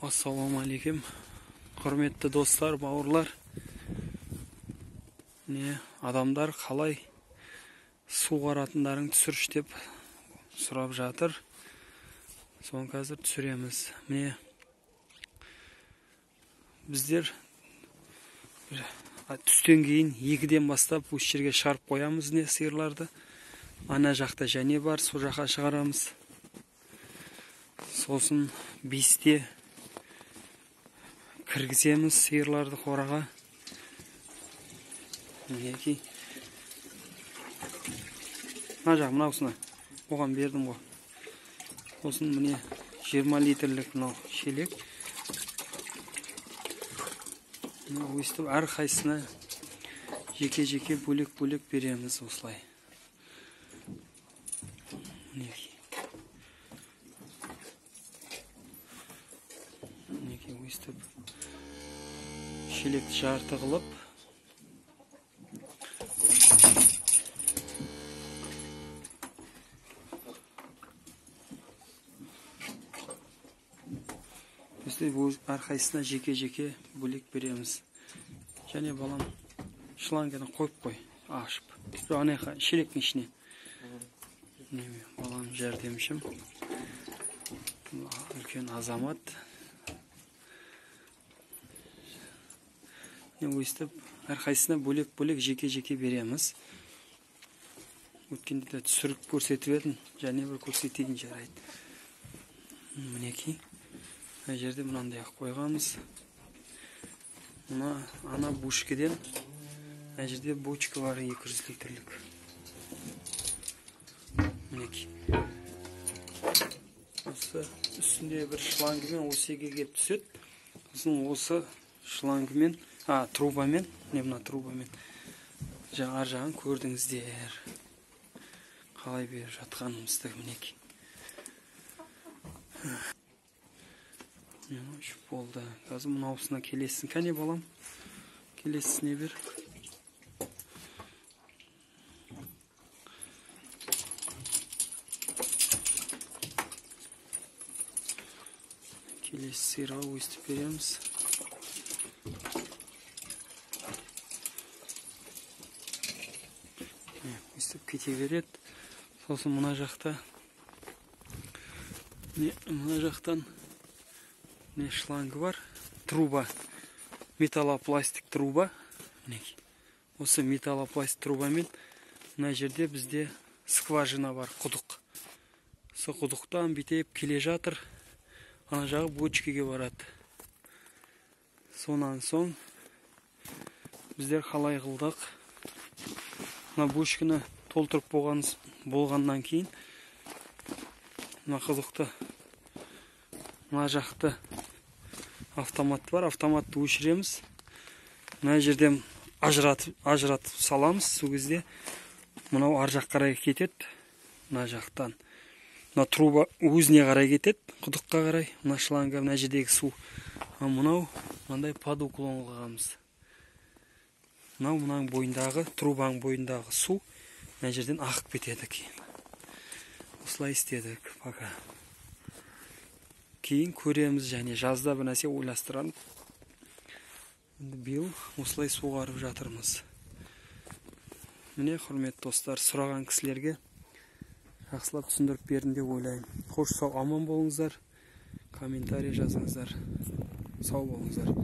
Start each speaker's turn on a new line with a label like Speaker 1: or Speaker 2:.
Speaker 1: Ассалаумағалейкум, құрметті достар, бауырлар. Не, адамдар қалай су қаратындарың түсіріш деп сұрап жатыр. Соны қазір түсіреміз. Міне, біздер түстен кейін 2-ден бастап осы жерге шығарып қоямыз не сиырларды. Ана жақта және бар, сол жаққа шығарамыз. Сосын 5-те кіргіземіз сиырларды қораға. Мінекей. Мынаусына оған бердім ғой. Сосын міне 20 литрлік мынау шелек. Өйстіп әр қайсына жеке-жеке бөлек-бөлек береміз осылай. Мінекей. Мінекей өйстіп шелекті жарты қылып әрқайсына жеке-жеке бөлек береміз. Және балам шланганы қойып қой, ашып. Жоқ, шелектің ішіне. Балам жәрдемшім. Үлкен азамат. Өйстіп, әрқайсына бөлек-бөлек жеке-жеке береміз. Өткенде де түсіріп көрсетіп едім, және бір көрсетейін жарайды. Мінекей. Әй жерде мынандай қойғамыз. Ана бушкеден әй жерде бочка бар 200 литрлік. Мінекей. Осы үстінде бір шлангымен осы келіп түседі. Сосын осы шлангымен, трубамен, мына трубамен ар жағын көрдіңіздер. Қалай беріп жатқанымызды мінекей. Болды. Қазір мұнаусына келесін. Кәне балам? Келесісіне бер. Келесі сиырға өстіп береміз. Өстіп кете береді. Сосын мұна жақта жақтан шланг бар, труба, металлопластик труба. Осы металлопластик трубамен мына жерде бізде скважина бар, құдық. Сол құдықтан бітеп келе жатыр, ана жағы бочкеге барады. Сонан соң біздер қалай қылдық? Мына бочкені толтырып болғаннан кейін мына құдықты мына жақты автомат бар, автоматты өшіреміз. Мына жерден ажыратып саламыз. Сол кезде мынау ар жақ қарай кетеді. Мына жақтан. Мына труба өзіне қарай кетеді, құдыққа қарай. Мына шланга, мына жердегі су. Мынау мынандай под уклон қылғанбыз. Мынау бойындағы, трубаның бойындағы су мына жерден ағып кетеді кейін. Осылай істедік, пока. Кейін көреміз және жазда бір нәрсе ойластырам. Биыл осылай суғарып жатырмыз. Міне, құрметті достар, сұраған кісілерге жақсылап түсіндіріп бердім деп ойлаймын. Қош, сау, аман болыңыздар. Комментарий жазыңыздар. Сау болыңыздар.